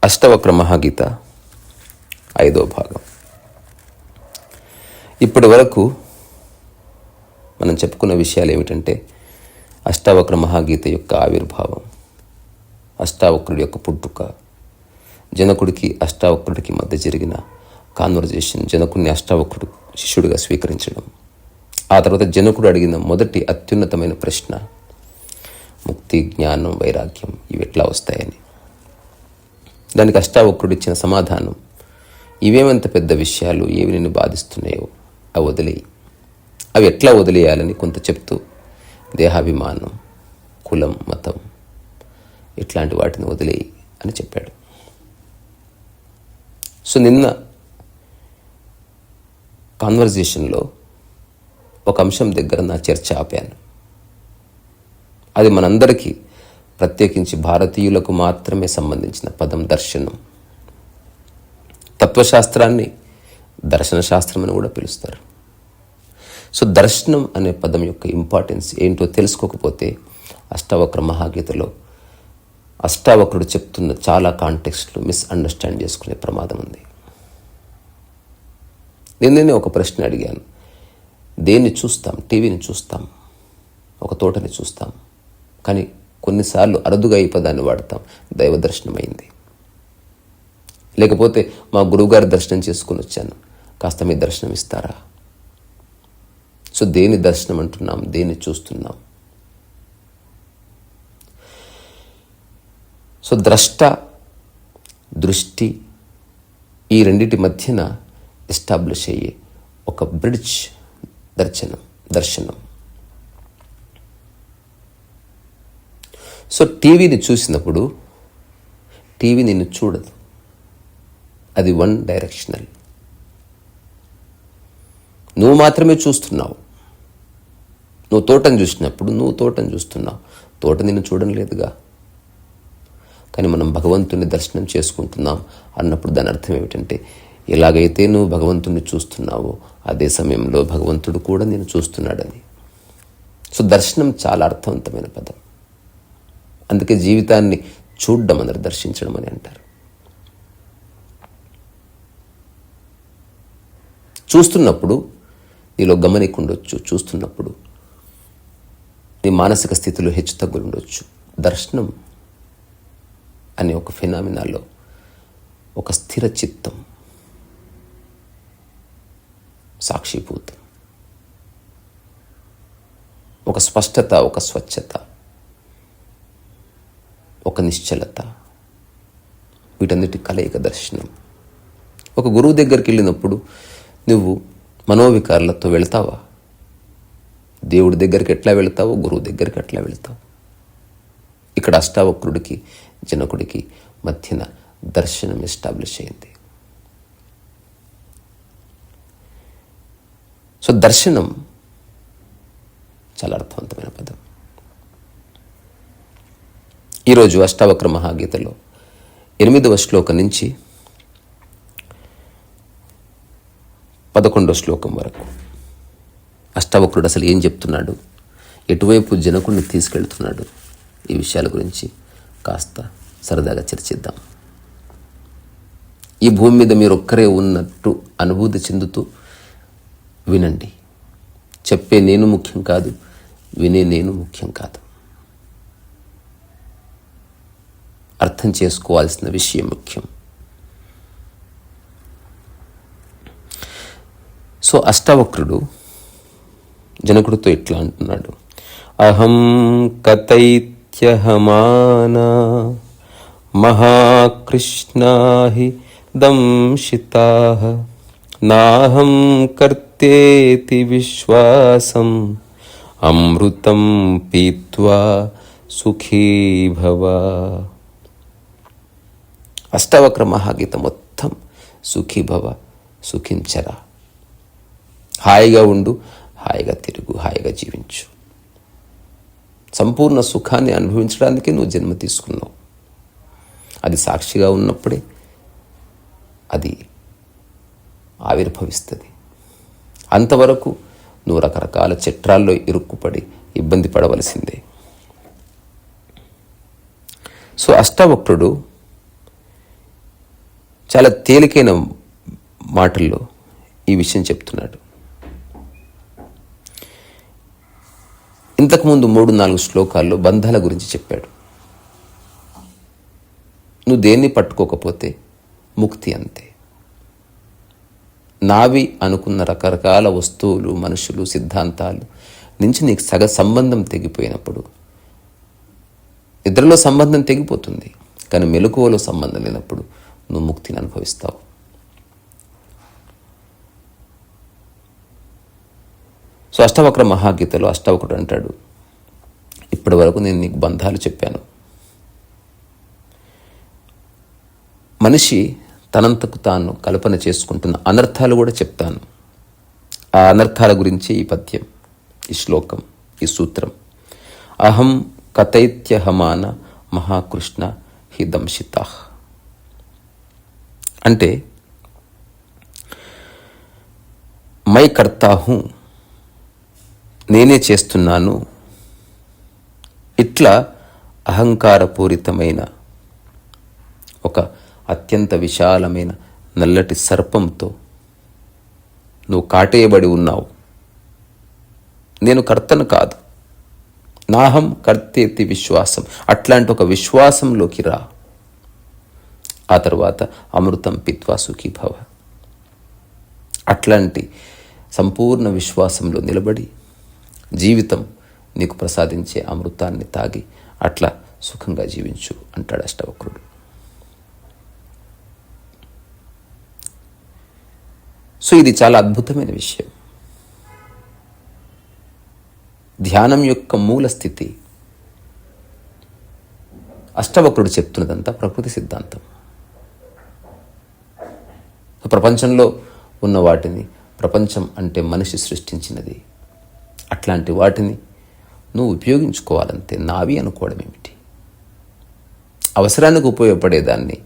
అష్టవక్ర మహాగీత 5వ భాగం. ఇప్పటి వరకు మనం చెప్పుకున్న విషయాలు ఏమిటంటే అష్టావక్ర మహాగీత యొక్క ఆవిర్భావం, అష్టావక్రుడి యొక్క పుట్టుక, జనకుడికి అష్టావక్రుడికి మధ్య జరిగిన కాన్వర్జేషన్, జనకుడిని అష్టావక్రుడు శిష్యుడిగా స్వీకరించడం, ఆ తర్వాత జనకుడు అడిగిన మొదటి అత్యున్నతమైన ప్రశ్న, ముక్తి, జ్ఞానం, వైరాగ్యం ఇవి ఎట్లా వస్తాయని. దానికి అష్టావక్రుడు ఇచ్చిన సమాధానం, ఇవేమంత పెద్ద విషయాలు, ఏవి నిన్ను బాధిస్తున్నాయో అవి వదిలేయి. అవి ఎట్లా వదిలేయాలని కొంత చెప్తూ దేహాభిమానం, కులం, మతం ఇట్లాంటి వాటిని వదిలేయి అని చెప్పాడు. సో నిన్న కాన్వర్జేషన్లో ఒక అంశం దగ్గర నా చర్చ ఆపాను. అది మనందరికీ, ప్రత్యేకించి భారతీయులకు మాత్రమే సంబంధించిన పదం దర్శనం. తత్వశాస్త్రాన్ని దర్శన శాస్త్రం అని కూడా పిలుస్తారు. సో దర్శనం అనే పదం యొక్క ఇంపార్టెన్స్ ఏంటో తెలుసుకోకపోతే అష్టావక్ర మహాగీతలో అష్టావక్రుడు చెప్తున్న చాలా కాంటెక్స్ట్లు మిస్అండర్స్టాండ్ చేసుకునే ప్రమాదం ఉంది. నేనే ఒక ప్రశ్న అడిగాను, దేన్ని చూస్తాం? టీవీని చూస్తాం, ఒక తోటని చూస్తాం, కానీ కొన్నిసార్లు అరుదుగా ఈ పదాన్ని వాడతాం, దైవ దర్శనం అయింది. లేకపోతే మా గురువుగారి దర్శనం చేసుకుని వచ్చాను, కాస్త మీ దర్శనం ఇస్తారా? సో దేని దర్శనం అంటున్నాం, దేన్ని చూస్తున్నాం? సో ద్రష్ట, దృష్టి, ఈ రెండిటి మధ్యన ఎస్టాబ్లిష్ అయ్యే ఒక బ్రిడ్జ్ దర్శనం. సో టీవీని చూసినప్పుడు టీవీ నిన్ను చూడదు, అది వన్ డైరెక్షనల్. నువ్వు మాత్రమే చూస్తున్నావు. నువ్వు తోటను చూసినప్పుడు నువ్వు తోటను చూస్తున్నావు, తోట నిన్ను చూడడం లేదుగా. కానీ మనం భగవంతుని దర్శనం చేసుకుంటున్నాం అన్నప్పుడు దాని అర్థం ఏమిటంటే, ఎలాగైతే నువ్వు భగవంతుని చూస్తున్నావో అదే సమయంలో భగవంతుడు కూడా నేను చూస్తున్నాడని. సో దర్శనం చాలా అర్థవంతమైన పదం. అందుకే జీవితాన్ని చూడడం అన్నారు, దర్శించడం అని అంటారు. చూస్తున్నప్పుడు నీలో గమనిక ఉండొచ్చు, చూస్తున్నప్పుడు నీ మానసిక స్థితిలో హెచ్చు తగ్గులు ఉండొచ్చు. దర్శనం అనే ఒక ఫినామినాలో ఒక స్థిర చిత్తం, సాక్షిభూతం, ఒక స్పష్టత, ఒక స్వచ్ఛత, ఒక నిశ్చలత, వీటన్నిటి కలయిక దర్శనం. ఒక గురువు దగ్గరికి వెళ్ళినప్పుడు నువ్వు మనోవికారాలతో వెళ్తావా? దేవుడి దగ్గరికి ఎట్లా వెళ్తావో గురువు దగ్గరికి అట్లా వెళ్తావు. ఇక్కడ అష్టావక్రుడికి జనకుడికి మధ్యన దర్శనం ఎస్టాబ్లిష్ అయింది. సో దర్శనం చాలా అర్థవంతమైన పదం. ఈరోజు అష్టావక్ర మహాగీతలో 8వ శ్లోకం నుంచి 11వ శ్లోకం వరకు అష్టావక్రుడు అసలు ఏం చెప్తున్నాడు, ఎటువైపు జనకుడిని తీసుకెళ్తున్నాడు, ఈ విషయాల గురించి కాస్త సరదాగా చర్చిద్దాం. ఈ భూమి మీద మీరు ఒక్కరే ఉన్నట్టు అనుభూతి చెందుతూ వినండి. చెప్పే నేను ముఖ్యం కాదు, వినే నేను ముఖ్యం కాదు. అర్థం చేసుకోవాల్సిన విషయం ముఖ్యం. సో అష్టావక్రుడు జనకుడితో ఇట్లా అంటున్నాడు, అహం కథైత్యహమానా మహాకృష్ణాహి దంశితాః నాహం కర్తేతి విశ్వాసం అమృతం పీత్వా సుఖీ భవ. అష్టావక్ర మహాగీత మొత్తం సుఖీభవ, సుఖించరా, హాయిగా ఉండు, హాయిగా తిరుగు, హాయిగా జీవించు. సంపూర్ణ సుఖాన్ని అనుభవించడానికి నువ్వు జన్మ తీసుకున్నావు. అది సాక్షిగా ఉన్నప్పుడే అది ఆవిర్భవిస్తుంది. అంతవరకు నువ్వు రకరకాల చట్రాల్లో ఇరుక్కుపడి ఇబ్బంది పడవలసిందే. సో అష్టావక్రుడు చాలా తేలికైన మాటల్లో ఈ విషయం చెప్తున్నాడు. ఇంతకుముందు 3-4 శ్లోకాల్లో బంధాల గురించి చెప్పాడు. నువ్వు దేన్ని పట్టుకోకపోతే ముక్తి అంతే. నావి అనుకున్న రకరకాల వస్తువులు, మనుషులు, సిద్ధాంతాలు నుంచి నీకు సంబంధం తెగిపోయినప్పుడు, నిద్రలో సంబంధం తెగిపోతుంది, కానీ మెలకువలో సంబంధం లేనప్పుడు నువ్వు ముక్తిని అనుభవిస్తావు. సో అష్టవక్ర మహాగీతలో అష్టవక్రుడు అంటాడు, ఇప్పటి వరకు నేను నీకు బంధాలు చెప్పాను. మనిషి తనంతకు తాను కల్పన చేసుకుంటున్న అనర్థాలు కూడా చెప్తాను. ఆ అనర్థాల గురించి ఈ పద్యం, ఈ శ్లోకం, ఈ సూత్రం. అహం కథైత్యహమాన మహాకృష్ణ హి దంశితా. అంటే మై కర్తా హూ, నేనే చేస్తున్నాను, ఇట్లా అహంకారపూరితమైన ఒక అత్యంత విశాలమైన నల్లటి సర్పంతో నువ్వు కాటేయబడి ఉన్నావు. నేను కర్తను కాదు, నాహం కర్తేతి విశ్వాసం, అట్లాంటి ఒక విశ్వాసంలోకి రా. ఆ తర్వాత అమృతం పిత్వా సుఖీ భవ. అట్లాంటి సంపూర్ణ విశ్వాసంలో నిలబడి జీవితం నీకు ప్రసాదించే అమృతాన్ని తాగి అట్లా సుఖంగా జీవించు అంటాడు అష్టవక్రుడు. సో ఇది చాలా అద్భుతమైన విషయం. ధ్యానం యొక్క మూల స్థితి. అష్టవక్రుడు చెప్తున్నదంతా ప్రకృతి సిద్ధాంతం. ప్రపంచంలో ఉన్న వాటిని, ప్రపంచం అంటే మనిషి సృష్టించినది, అట్లాంటి వాటిని నువ్వు ఉపయోగించుకోవాలంతే. నావి అనుకోవడం ఏమిటి? అవసరానికి ఉపయోగపడేదాన్ని,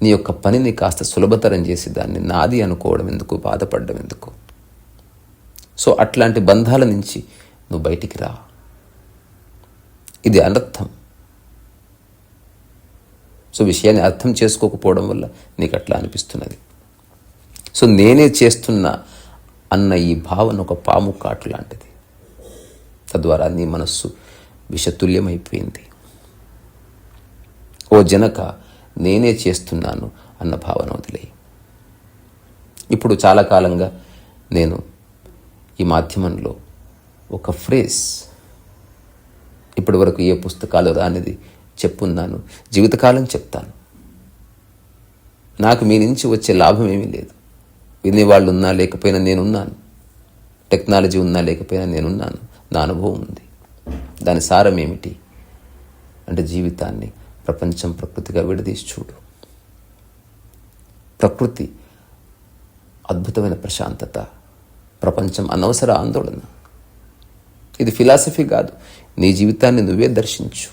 నీ యొక్క పనిని కాస్త సులభతరం చేసి దాన్ని నాది అనుకోవడం ఎందుకు, బాధపడడం ఎందుకు? సో అట్లాంటి బంధాల నుంచి నువ్వు బయటికి రా. ఇది అనర్థం. సో విషయాన్ని అర్థం చేసుకోకపోవడం వల్ల నీకు అట్లా అనిపిస్తున్నది. సో నేనే చేస్తున్నా అన్న ఈ భావన ఒక పాము కాటు లాంటిది. తద్వారా నీ మనస్సు విషతుల్యమైపోయింది. ఓ జనక, నేనే చేస్తున్నాను అన్న భావన వదిలేయి. ఇప్పుడు చాలా కాలంగా నేను ఈ మాధ్యమంలో ఒక ఫ్రేజ్, ఇప్పటి వరకు ఏ పుస్తకాలు రానిది చెప్పున్నాను, జీవితకాలం చెప్తాను. నాకు మీ నుంచి వచ్చే లాభం ఏమీ లేదు. వినేవాళ్ళు ఉన్నా లేకపోయినా నేనున్నాను, టెక్నాలజీ ఉన్నా లేకపోయినా నేనున్నాను, నా అనుభవం ఉంది. దాని సారం ఏమిటి అంటే జీవితాన్ని ప్రపంచం, ప్రకృతిగా విడదీసి చూడు. ప్రకృతి అద్భుతమైన ప్రశాంతత, ప్రపంచం అనవసర ఆందోళన. ఇది ఫిలాసఫీ కాదు, నీ జీవితాన్ని నువ్వే దర్శించు.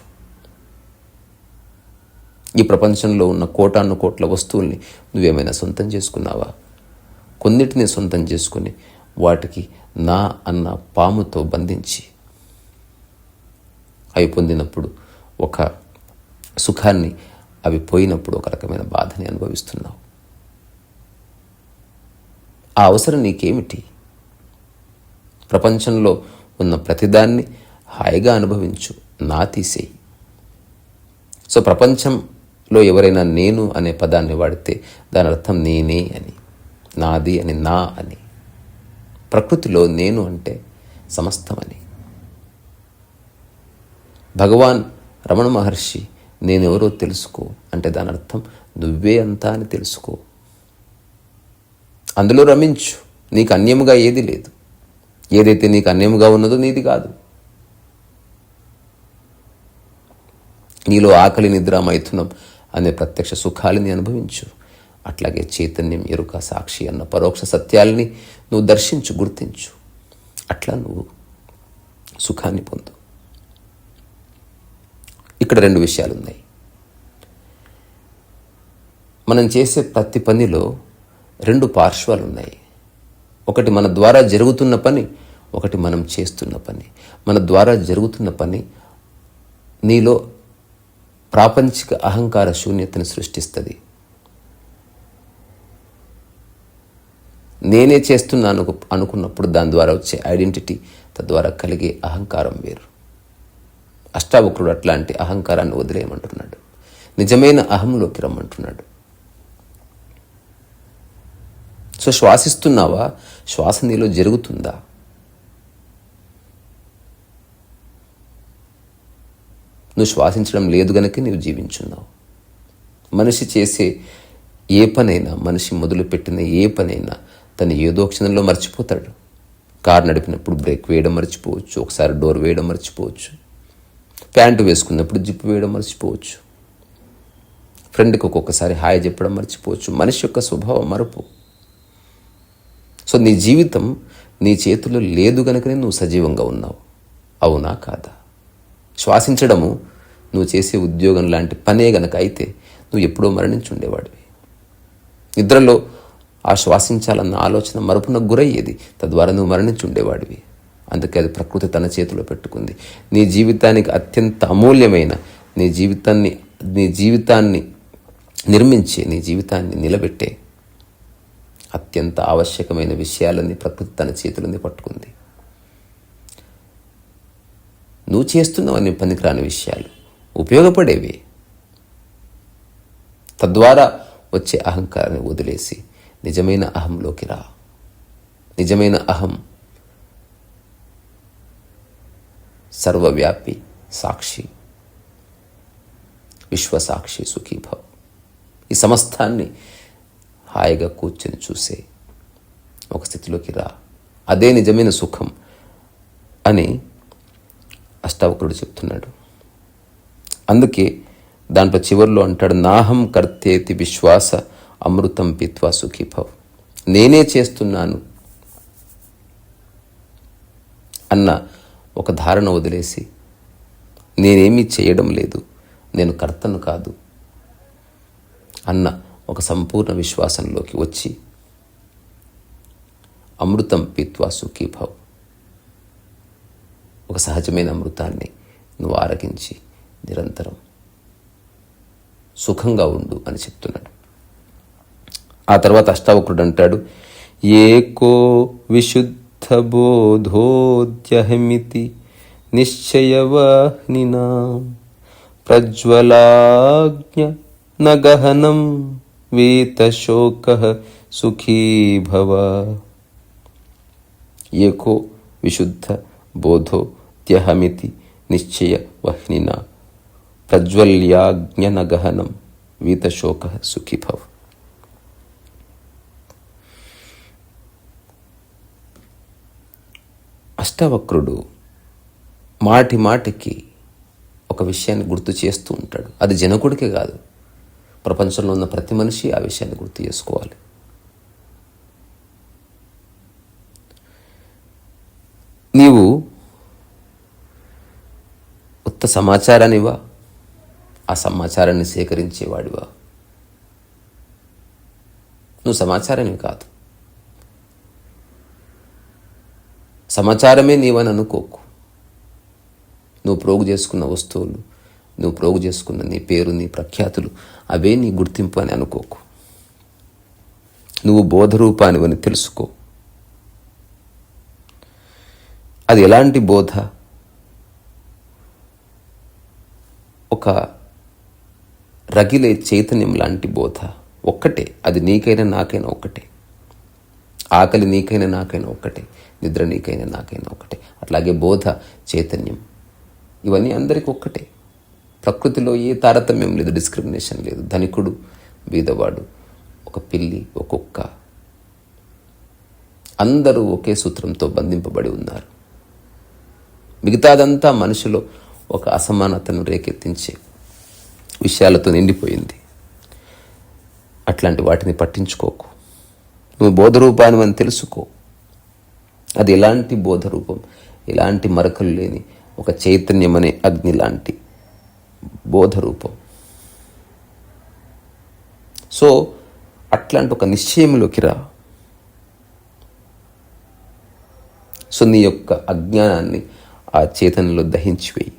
ఈ ప్రపంచంలో ఉన్న కోటాను కోట్ల వస్తువుల్ని నువ్వేమైనా సొంతం చేసుకున్నావా? కొన్నిటిని సొంతం చేసుకుని వాటికి నా అన్న పాముతో బంధించి అవి పొందినప్పుడు ఒక సుఖాన్ని, అవి పోయినప్పుడు ఒక రకమైన బాధని అనుభవిస్తున్నావు. ఆ అవసరం నీకేమిటి? ప్రపంచంలో ఉన్న ప్రతిదాన్ని హాయిగా అనుభవించు, నా తీసేయి. సో ప్రపంచంలో ఎవరైనా నేను అనే పదాన్ని వాడితే దాని అర్థం నేనే అని, నాది అని, నా అని. ప్రకృతిలో నేను అంటే సమస్తమని. భగవాన్ రమణ మహర్షి నేనెవరో తెలుసుకో అంటే దాని అర్థం నువ్వే అంతా అని తెలుసుకో. అందులో రమించు. నీకు అన్యముగా ఏది లేదు. ఏదైతే నీకు అన్యముగా ఉన్నదో నీది కాదు. నీలో ఆకలి, నిద్ర, మైథునం అనే ప్రత్యక్ష సుఖాలని అనుభవించు. అట్లాగే చైతన్యం, ఎరుక, సాక్షి అన్న పరోక్ష సత్యాలని నువ్వు దర్శించు, గుర్తించు. అట్లా నువ్వు సుఖాన్ని పొందు. ఇక్కడ 2 విషయాలు ఉన్నాయి. మనం చేసే ప్రతి పనిలో 2 పార్శ్వాలు ఉన్నాయి. ఒకటి మన ద్వారా జరుగుతున్న పని, ఒకటి మనం చేస్తున్న పని. మన ద్వారా జరుగుతున్న పని నీలో ప్రాపంచిక అహంకార శూన్యతను సృష్టిస్తుంది. నేనే చేస్తున్నాను అనుకున్నప్పుడు దాని ద్వారా వచ్చే ఐడెంటిటీ, తద్వారా కలిగే అహంకారం వేరు. అష్టావక్రుడు అట్లాంటి అహంకారాన్ని వదిలేయమంటున్నాడు. నిజమైన అహంలోకి రమ్మంటున్నాడు. సో శ్వాసిస్తున్నావా? శ్వాస నీలో జరుగుతుందా? నువ్వు శ్వాసించడం లేదు గనుక నీవు జీవించున్నావు. మనిషి చేసే ఏ పనైనా, మనిషి మొదలుపెట్టిన ఏ పనైనా తను ఏదో క్షణంలో మర్చిపోతాడు. కారు నడిపినప్పుడు బ్రేక్ వేయడం మర్చిపోవచ్చు, ఒకసారి డోర్ వేయడం మర్చిపోవచ్చు, ప్యాంటు వేసుకున్నప్పుడు జిప్పు వేయడం మర్చిపోవచ్చు, ఫ్రెండ్కి ఒక్కొక్కసారి హాయ్ చెప్పడం మర్చిపోవచ్చు. మనిషి యొక్క స్వభావం మరపు. సో నీ జీవితం నీ చేతిలో లేదు గనుకనే నువ్వు సజీవంగా ఉన్నావు. అవునా కాదా? శ్వాసించడము నువ్వు చేసే ఉద్యోగం లాంటి పనే గనక అయితే నువ్వు ఎప్పుడో మరణించి ఉండేవాడివి. నిద్రలో ఆ శ్వాసించాలన్న ఆలోచన మరపునకు గురయ్యేది, తద్వారా నువ్వు మరణించి ఉండేవాడివి. అందుకే అది ప్రకృతి తన చేతిలో పెట్టుకుంది. నీ జీవితానికి అత్యంత అమూల్యమైన, నీ జీవితాన్ని నిర్మించే, నీ జీవితాన్ని నిలబెట్టే అత్యంత ఆవశ్యకమైన విషయాలన్నీ ప్రకృతి తన చేతులని పట్టుకుంది. నువ్వు చేస్తున్నవన్నీ పనికిరాని విషయాలు, ఉపయోగపడేవి. తద్వారా వచ్చే అహంకారాన్ని వదిలేసి నిజమైన అహంలోకి రా. నిజమైన అహం సర్వవ్యాపి, సాక్షి, విశ్వసాక్షి, సుఖీభవ. ఈ సమస్తాన్ని హాయిగా కూర్చొని చూసే ఒక స్థితిలోకి రా. అదే నిజమైన సుఖం అని అష్టావక్రుడు చెప్తున్నాడు. అందుకే దాంట్లో చివరిలో అంటాడు, నాహం కర్తేతి విశ్వాస అమృతం పిత్వా సుఖీభవ్. నేనే చేస్తున్నాను అన్న ఒక ధారణ వదిలేసి, నేనేమీ చేయడం లేదు, నేను కర్తను కాదు అన్న ఒక సంపూర్ణ విశ్వాసంలోకి వచ్చి అమృతం పిత్వా సుఖీభవ్, ఒక సహజమైన అమృతాన్ని నువ్వు ఆరగించి నిరంతరం సుఖంగా ఉండు అని చెప్తున్నాడు. ఆ తర్వాత అష్టావక్రుడు అంటాడు, ఏకో విశుద్ధ బోధోద్యహమితి నిశ్చయవహ్నినా ప్రజ్వలాజ్ఞ నగహనం వీతశోకః సుఖీ భవ. ఏకో విశుద్ధ బోధోద్యహమితి నిశ్చయ వహ్నినా ప్రజ్వల్యాజ్ఞ నగహనం వీతశోకః సుఖీ భవ. అష్టావక్రుడు మాటి మాటికి ఒక విషయాన్ని గుర్తు చేస్తూ ఉంటాడు. అది జనకుడికే కాదు, ప్రపంచంలో ఉన్న ప్రతి మనిషి ఆ విషయాన్ని గుర్తు చేసుకోవాలి. నీవు ఉత్త సమాచారాన్నివా, ఆ సమాచారాన్ని సేకరించేవాడివా? నువ్వు సమాచారాన్ని కాదు, సమాచారమే నీవని అనుకోకు. నువ్వు ప్రోగు చేసుకున్న వస్తువులు, నువ్వు ప్రోగు చేసుకున్న నీ పేరు, నీ ప్రఖ్యాతులు, అవే నీ గుర్తింపు అని అనుకోకు. నువ్వు బోధరూపానివని తెలుసుకో. అది ఎలాంటి బోధ? ఒక రగిలే చైతన్యం లాంటి బోధ. ఒక్కటే, అది నీకైనా నాకైనా ఒక్కటే. ఆకలి నీకైనా నాకైనా ఒక్కటే, నిద్ర నీకైనా నాకైనా ఒక్కటే. అట్లాగే బోధ, చైతన్యం, ఇవన్నీ అందరికీ ఒక్కటే. ప్రకృతిలో ఏ తారతమ్యం లేదు, డిస్క్రిమినేషన్ లేదు. ధనికుడు, బీదవాడు, ఒక పిల్లి, ఒక కుక్క, అందరూ ఒకే సూత్రంతో బంధింపబడి ఉన్నారు. మిగతాదంతా మనిషిలో ఒక అసమానతను రేకెత్తించే విషయాలతో నిండిపోయింది. అట్లాంటి వాటిని పట్టించుకోకు. నువ్వు బోధరూపాన్ని అని తెలుసుకో. అది ఎలాంటి బోధరూపం, ఎలాంటి మరకలు లేని ఒక చైతన్యం అనే అగ్ని లాంటి బోధరూపం. సో అట్లాంటి ఒక నిశ్చయంలోకి రా. సో నీ యొక్క అజ్ఞానాన్ని ఆ చైతన్యంలో దహించివేయి.